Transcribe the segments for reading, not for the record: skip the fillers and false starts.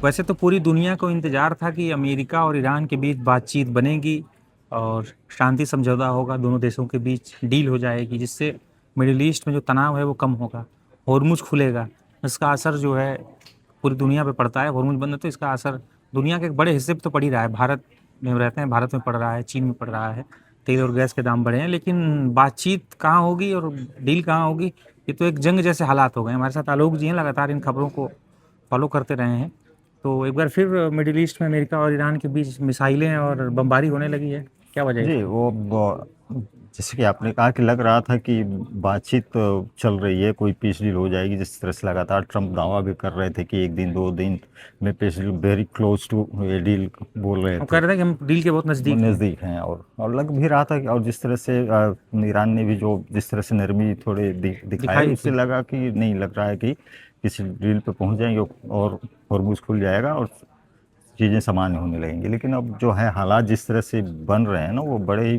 वैसे तो पूरी दुनिया को इंतजार था कि अमेरिका और ईरान के बीच बातचीत बनेगी और शांति समझौता होगा, दोनों देशों के बीच डील हो जाएगी, जिससे मिडिल ईस्ट में जो तनाव है वो कम होगा, होर्मुज खुलेगा। इसका असर जो है पूरी दुनिया पे पड़ता है। होर्मुज बंद है तो इसका असर दुनिया के एक बड़े हिस्से पे तो पड़ ही रहा है। भारत में हम रहते हैं, भारत में पड़ रहा है, चीन में पड़ रहा है। तेल और गैस के दाम बढ़े हैं, लेकिन बातचीत कहाँ होगी और डील कहाँ होगी, ये तो एक जंग जैसे हालात हो गए हैं। हमारे साथ आलोक जी हैं, लगातार इन खबरों को फॉलो करते रहे हैं। तो एक बार फिर मिडिल ईस्ट में अमेरिका और ईरान के बीच मिसाइलें और बमबारी होने लगी है, क्या वजह है जी, इसकी? जैसे कि आपने कहा कि लग रहा था कि बातचीत चल रही है, कोई पीस डील हो जाएगी। जिस तरह से लगातार ट्रम्प दावा भी कर रहे थे कि 1 दिन 2 दिन में peace deal, very close to ये डील बोल रहे वो कह थे, रहे थे कि हम डील के बहुत वो नज़दीक हैं। नज़दीक हैं। और लग भी रहा था कि, और जिस तरह से ईरान ने भी जो जिस तरह से नरमी थोड़े दिखाई, दिखाई उससे थी। लगा कि नहीं, लग रहा है कि किसी डील पे पहुंच जाएंगे और हॉर्मुज खुल जाएगा और चीज़ें सामान्य होने लगेंगी। लेकिन अब जो है हालात जिस तरह से बन रहे हैं ना, वो बड़े ही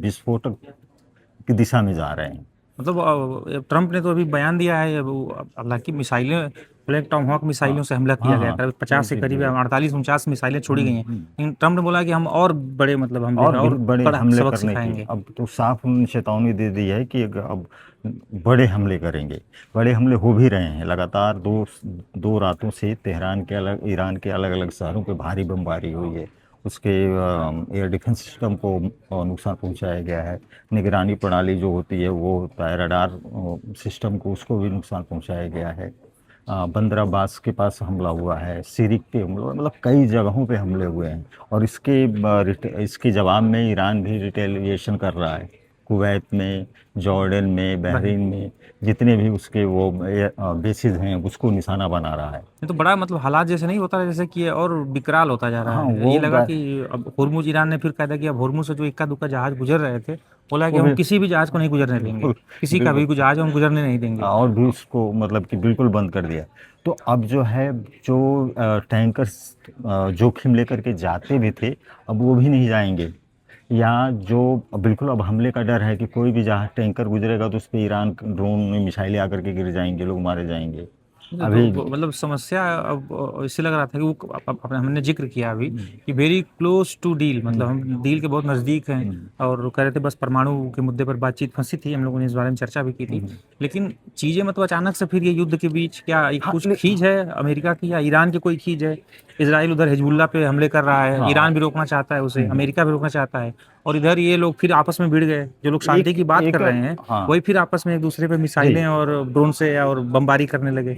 विस्फोटक की दिशा में जा रहे हैं। मतलब ट्रंप ने तो अभी बयान दिया है, हालांकि मिसाइलें, ब्लैक टॉमहॉक हाँ, मिसाइलों से हमला हाँ, किया गया, हाँ। करीब 50 से जी, करीब जी। 48-49 मिसाइलें छोड़ी गई हैं। हम्म। लेकिन ट्रंप ने बोला कि हम और बड़े मतलब हमले और का भी और बड़े कड़ा हमले सबक करने की सिखाएंगे। अब तो साफ उन्होंने चेतावनी दे दी है कि अब बड़े हमले करेंगे। बड़े हमले हो भी रहे हैं लगातार। दो दो रातों से तेहरान के अलग, ईरान के अलग अलग शहरों पे भारी बमबारी हुई है। उसके एयर डिफेंस सिस्टम को नुकसान पहुंचाया गया है। निगरानी प्रणाली जो होती है, वो होता है रडार सिस्टम को, उसको भी नुकसान पहुंचाया गया है। बंदराबास के पास हमला हुआ है, सिरिक पे हमला हुआ, मतलब कई जगहों पे हमले हुए हैं। और इसके जवाब में ईरान भी रिटेलिएशन कर रहा है। कुवैत में, जॉर्डन में, बहन, बहरीन में जितने भी उसके वो बेसिस हैं, उसको निशाना बना रहा है। ये तो बड़ा मतलब हालात जैसे नहीं होता है, जैसे कि ये और विकराल होता जा रहा हाँ, है। ये लगा कि अब हुर्मुज, ईरान ने फिर कह दिया कि अब हुर्मुज से जो इक्का दुक्का जहाज गुजर रहे थे, बोला कि वो हम भी किसी भी जहाज को नहीं गुजरने देंगे, बिल्कुल, किसी का बिल्कुल। भी कोई जहाज हम गुजरने नहीं देंगे। और भी उसको मतलब कि बिल्कुल बंद कर दिया। तो अब जो है, जो टैंकर्स जोखिम लेकर के जाते भी थे, अब वो भी नहीं जाएंगे। या जो बिल्कुल अब हमले का डर है कि कोई भी जहाँ टैंकर गुजरेगा तो उस पर ईरान ड्रोन में मिसाइलें आकर के गिर जाएंगे, लोग मारे जाएंगे। तो अभी मतलब समस्या अब इससे लग रहा था कि वो हमने जिक्र किया अभी कि वेरी क्लोज टू डील, मतलब हम डील के बहुत नज़दीक हैं। हम्म, और कह रहे थे बस परमाणु के मुद्दे पर बातचीत फंसी थी, हम लोगों ने इस बारे में चर्चा भी की थी। हम्म। लेकिन चीज़ें मतलब अचानक से फिर ये युद्ध के बीच क्या एक हाँ, कुछ खींच है अमेरिका की या ईरान की, कोई खींच है? इसराइल उधर हिजबुल्ला पे हमले कर रहा है, हाँ। ईरान भी रोकना चाहता है उसे, हम्म। अमेरिका भी रोकना चाहता है। और इधर ये लोग फिर आपस में भिड़ गए, जो लोग शांति एक की बात कर एक रहे हैं हाँ। वही फिर आपस में एक दूसरे पे जी। मिसाइलें और ड्रोन से और बमबारी करने लगे।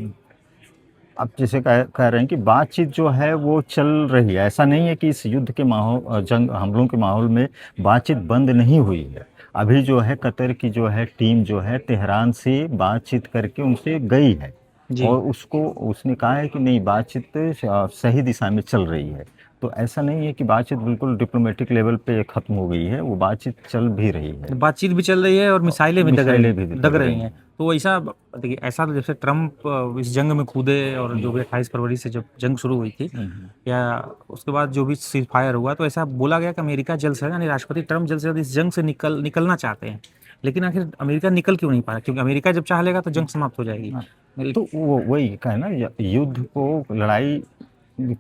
अब जैसे कह रहे हैं कि बातचीत जो है वो चल रही है। ऐसा नहीं है कि इस युद्ध के माहौल, जंग हमलों के माहौल में बातचीत बंद नहीं हुई है। अभी जो है कतर की जो है टीम जो है तेहरान से बातचीत करके उनसे गई है। जी। और उसको उसने कहा है कि नहीं, बातचीत सही दिशा में चल रही है। तो ऐसा नहीं है कि बातचीत बिल्कुल डिप्लोमेटिक लेवल पे खत्म हो गई है, वो बातचीत चल भी रही है। बातचीत भी चल रही है और और मिसाइलें भी मिसाइलें भी दग दग रही रही हैं। हैं। तो ऐसा देखिए, ऐसा तो जैसे ट्रम्प इस जंग में कूदे और जो भी 28 फरवरी से जब जंग शुरू हुई थी, हम्म। या उसके बाद जो भी सीज फायर हुआ, तो ऐसा बोला गया कि अमेरिका जल्द से जल्द, यानी राष्ट्रपति ट्रम्प जल्द से जल्द इस जंग से निकलना चाहते हैं। लेकिन आखिर अमेरिका निकल क्यों नहीं पा रहा? क्योंकि अमेरिका जब चाह लेगा तो जंग समाप्त हो जाएगी। हाँ, तो वो वही का है ना, युद्ध को, लड़ाई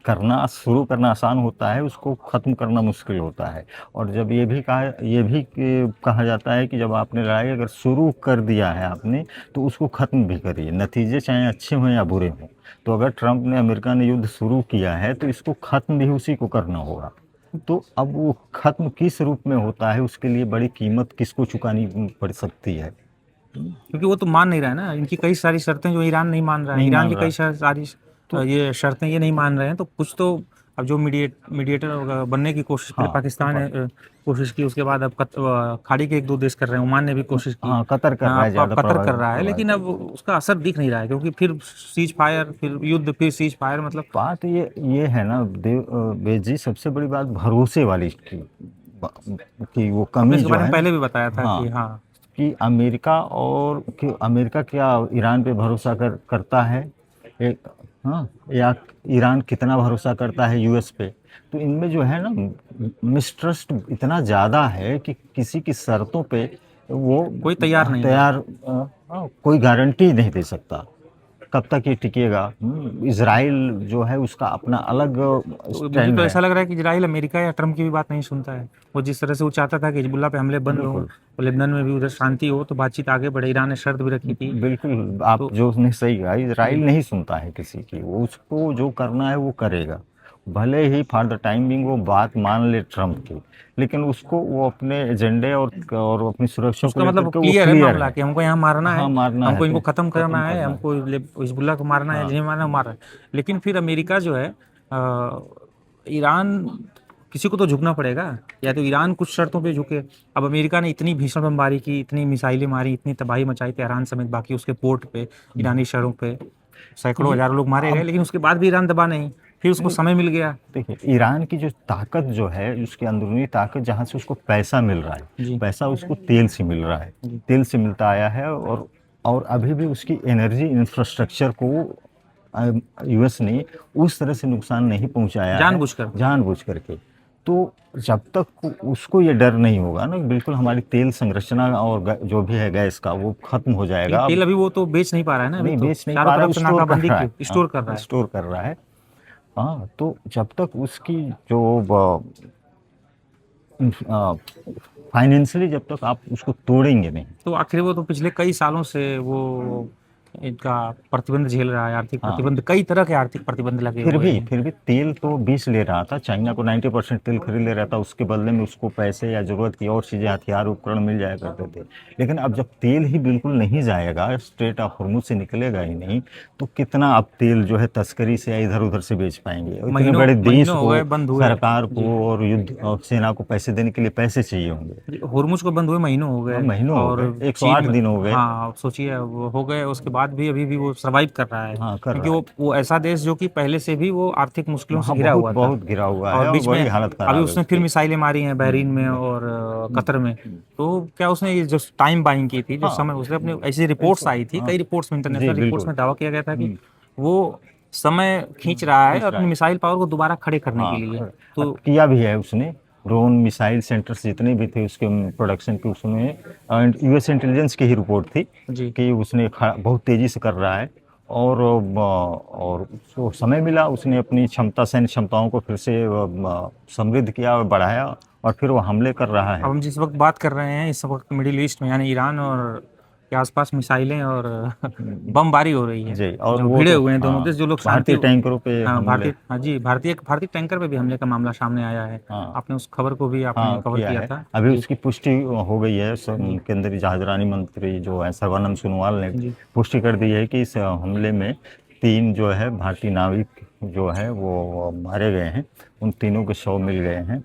करना शुरू करना आसान होता है, उसको ख़त्म करना मुश्किल होता है। और जब ये भी कहा जाता है कि जब आपने लड़ाई अगर शुरू कर दिया है आपने, तो उसको ख़त्म भी करिए, नतीजे चाहे अच्छे हों या बुरे हों। तो अगर ट्रंप ने, अमेरिका ने युद्ध शुरू किया है, तो इसको ख़त्म भी उसी को करना होगा। तो अब वो ख़त्म किस रूप में होता है, उसके लिए बड़ी कीमत किसको चुकानी पड़ सकती है। क्योंकि वो तो मान नहीं रहा है ना, इनकी कई सारी शर्तें जो ईरान नहीं मान रहा है, नहीं ईरान मान की रहा। कई सारी तो ये शर्तें ये नहीं मान रहे हैं, तो कुछ तो अब जो मीडिएटर बनने की कोशिश, पहले हाँ, पाकिस्तान ने कोशिश की, उसके बाद अब खाड़ी के एक दो देश कर रहे हैं, ओमान ने भी कोशिश की। हाँ, कतर कर रहा हाँ, है, ज़्यादा कतर कर प्रभावित रहा है, प्रभावित लेकिन अब उसका असर दिख नहीं रहा है, क्योंकि फिर सीज फायर, फिर युद्ध, फिर सीज फायर, मतलब बात ये है ना बेस जी, सबसे बड़ी बात भरोसे वाली की, कि वो आपने कमी इसके जो बारे में है ना। पहले भी बताया था हाँ, कि हाँ। कि अमेरिका क्या ईरान पे भरोसा करता है, एक, हाँ, या ईरान कितना भरोसा करता है यूएस पे। तो इनमें जो है ना, मिसट्रस्ट इतना ज़्यादा है कि किसी की शर्तों पे वो कोई तैयार नहीं है। तैयार, कोई गारंटी नहीं दे सकता। कब तक ये टिकेगा? इजराइल जो है उसका अपना अलग तो मुझे स्टैंड तो है। ऐसा लग रहा है कि इजराइल अमेरिका या ट्रम्प की भी बात नहीं सुनता है। वो जिस तरह से वो चाहता था कि हिजबुल्लाह पे हमले बंद हो बिल्कुल और लेबनान में भी उधर शांति हो तो बातचीत आगे बढ़े, ईरान ने शर्त भी रखी थी। बिल्कुल, आप तो जो उसने सही कहा, इजराइल जी नहीं सुनता है किसी की, वो उसको जो करना है वो करेगा, भले ही फॉर द टाइम बिंग वो बात मान ले ट्रम्प की, लेकिन उसको वो अपने एजेंडे और अपनी सुरक्षा को उसका लेकर मतलब के वो क्लियर है क्लियर मामला है। कि हमको यहाँ मारना है, हाँ, मारना है हमको तो इनको खत्म खत्म करना है, करना है। हमको हिजबुल्लाह को मारना है, हाँ, जिन्हें मारना है मार रहा है। लेकिन फिर अमेरिका जो है ईरान, किसी को तो झुकना पड़ेगा, या तो ईरान कुछ शर्तों पे झुके। अब अमेरिका ने इतनी भीषण बमबारी की, इतनी मिसाइलें मारी, इतनी तबाही मचाई तेहरान समेत बाकी उसके पोर्ट पे, ईरानी शहरों पे सैकड़ों ये हजारों लोग मारे गए, अब लेकिन उसके बाद भी ईरान दबा नहीं। फिर उसको नहीं, समय मिल गया। देखिए ईरान की जो ताकत जो है, उसकी अंदरूनी ताकत, जहाँ से उसको पैसा मिल रहा है, जी पैसा उसको तेल से मिल रहा है, जी तेल से मिलता आया है। और अभी भी उसकी एनर्जी इंफ्रास्ट्रक्चर को यूएस ने उस तरह से नुकसान नहीं पहुंचाया है जानबूझकर। जानबूझ करके। तो जब तक उसको ये डर नहीं होगा ना, बिल्कुल हमारी तेल संरचना और जो भी है गैस का, वो खत्म हो लेकिन जाएगा। अब तेल अभी वो तो बेच नहीं पा रहा है ना, अभी नहीं तो बेच नहीं चारों पा रहा, तरफ से स्टोर कर नाकाबंदी रहा की, है। स्टोर कर रहा हाँ, है। स्टोर कर रहा है। हाँ, तो जब तक उसकी जो फाइनेंशियली जब तक आप उसको तोड़ेंगे नहीं। तो आखिर वो तो पिछले कई सालों से वो इनका प्रतिबंध झेल रहा है, आर्थिक हाँ, प्रतिबंध, कई तरह के आर्थिक प्रतिबंध लगे हुए हैं। फिर भी तेल तो 20 ले रहा था, चाइना को 90% तेल खरीद ले रहा था, उसके बदले में उसको पैसे या जरूरत की और चीज़ें, हथियार उपकरण मिल जाया करते थे। लेकिन अब जब तेल ही बिल्कुल नहीं जाएगा, स्ट्रेट ऑफ हॉर्मुज से निकलेगा ही नहीं, तो कितना अब तेल जो है तस्करी से या इधर उधर से बेच पाएंगे? और इतने महीनों बड़े देश महीनों हो को, गए बंद हुए। सरकार जी को और युद्ध और सेना को पैसे देने के लिए पैसे चाहिए होंगे। जी, होर्मुज को बंद हुए महीनों हो अब गए। महीनों हो और गए, चीन 108 में, दिन हो गए। हाँ अब सोचिए वो हो गए, उसके बाद भी अभी भी वो सर्वाइव कर रहा है, हाँ, कर क्योंकि रहा है। वो ऐसा देश जो कि पहले से भी वो आर्थिक मुश्किलों से हाँ, घिरा बहुत हुआ था। बहुत गिरा हुआ और है और बीच में बड़ी हालत अभी खराब है उसने फिर उसकी। मिसाइलें मारी हैं बहरीन में और कतर में। तो क्या उसने ये जो टाइम बाइंग की थी, जो हाँ, समय उसने अपने, ऐसी रिपोर्ट्स आई थी, हाँ, कई रिपोर्ट्स में, जी इंटरनेशनल रिपोर्ट्स बिल्कुल। में दावा किया गया था कि वो समय खींच रहा है खींच रहा अपनी है। मिसाइल पावर को दोबारा खड़े करने के हाँ, लिए। अब तो किया भी है उसने। ड्रोन मिसाइल सेंटर्स जितने भी थे उसके प्रोडक्शन के, उसमें एंड यूएस इंटेलिजेंस की ही रिपोर्ट थी जी कि उसने बहुत तेज़ी से कर रहा है। और उसको समय मिला, उसने अपनी क्षमता, सैन्य क्षमताओं को फिर से समृद्ध किया और बढ़ाया, और फिर वो हमले कर रहा अब है। हम जिस वक्त बात कर रहे हैं, इस वक्त मिडिल ईस्ट में यानी ईरान और के आसपास मिसाइलें और बमबारी हो रही है। जी, और जो वो भिड़े तो हुए हैं दोनों हाँ, देश, जो लोग शांति, भारतीय टैंकरों पे हाँ हमले। भारतीय, हाँ जी, भारतीय टैंकर पे भी हमले का मामला सामने आया है। हाँ, आपने उस खबर को भी आपने हाँ कवर किया किया है। था। अभी जी उसकी पुष्टि हो गई है। जी केंद्रीय जहाजरानी मंत्री जो है सर्बानंद सोनोवाल ने जी। पुष्टि कर दी है कि इस हमले में 3 जो है भारतीय नाविक जो है वो मारे गए हैं, उन तीनों के शव मिल गए हैं।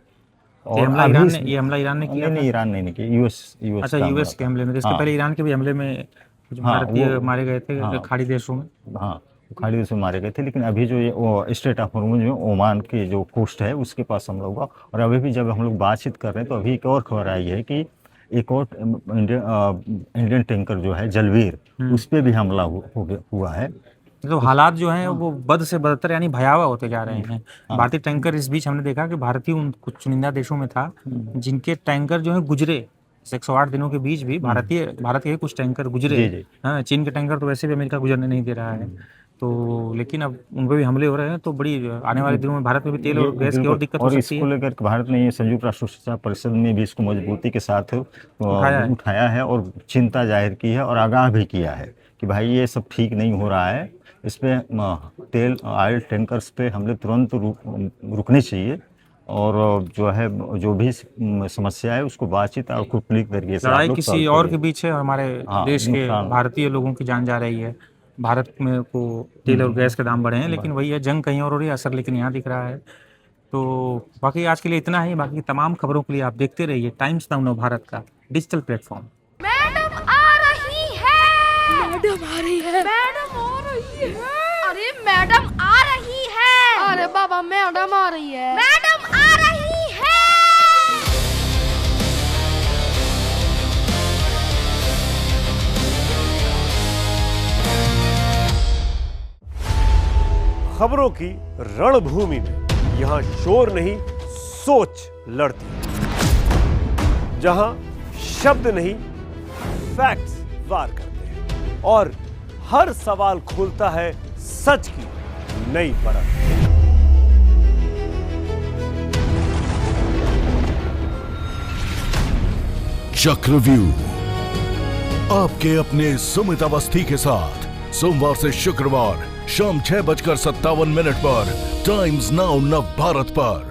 ये और हमला अभी ईरान ने, ये हमला ईरान ने किया नहीं नहीं, था। ईरान ने नहीं किया, यूएस अच्छा, का हमला यूएस के था। हमले में, तो इसके हाँ, पहले ईरान के भी हमले में कुछ हाँ वो, भारतीय मारे गए थे हाँ, खाड़ी देशों में। हाँ, वो खाड़ी देश में मारे गए थे। लेकिन अभी जो ये वो स्ट्रेट ऑफ हॉर्मुज में ओमान के जो कोस्ट है उसके पास हमला हुआ। और अभी भी जब हम लोग बातचीत कर रहे हैं तो अभी एक और खबर आई है कि एक और इंडियन टैंकर जो है जलवीर, उस पर भी हमला हुआ है। तो हालात जो हैं वो बद से बदतर यानी भयावह होते जा रहे हैं। हाँ, भारतीय टैंकर, इस बीच हमने देखा कि भारतीय उन कुछ चुनिंदा देशों में था जिनके टैंकर जो है गुजरे, 108 दिनों के बीच भी भारत के कुछ टैंकर गुजरे। जी जी। हाँ, चीन के टैंकर तो वैसे भी अमेरिका गुजरने नहीं दे रहा है। तो लेकिन अब उन पर भी हमले हो रहे हैं, तो बड़ी आने वाले दिनों में भारत में भी तेल और गैस की और बिल्कुल, दिक्कत हो और सकती इसको है। लेकर के भारत ने ये संयुक्त राष्ट्र सुरक्षा परिषद में भी इसको मजबूती के साथ उठाया है। उठाया है और चिंता जाहिर की है और आगाह भी किया है कि भाई ये सब ठीक नहीं हो रहा है। इस पे तेल ऑयल टैंकर्स पे हमले तुरंत रुकने चाहिए। और जो है, जो भी समस्या है उसको बातचीत और कूटनीतिक तरीके से आप लड़ाई लोग किसी सॉल्व और करिए। के बीच है और हमारे हाँ, देश के नुकसान। भारतीय लोगों की जान जा रही है। भारत में को तेल और गैस के दाम बढ़े हैं, लेकिन वही है, जंग कहीं और हो रही है, असर लेकिन यहाँ दिख रहा है। तो बाकी आज के लिए इतना ही। बाकी तमाम खबरों के लिए आप देखते रहिए टाइम्स नाउ नव भारत का डिजिटल प्लेटफॉर्म। मैडम आ रही है। मैडम आ रही है। मैडम आ रही है। अरे मैडम आ रही है। अरे बाबा मैडम आ रही है। मैडम आ रही है। खबरों की रणभूमि में यहाँ शोर नहीं, सोच लड़ती है। जहाँ शब्द नहीं, फैक्ट्स वार करते हैं और हर सवाल खोलता है सच की नई परत। चक्रव्यूह आपके अपने सुमित अवस्थी के साथ सोमवार से शुक्रवार शाम 6:57 पर टाइम्स नाउ नव भारत पर।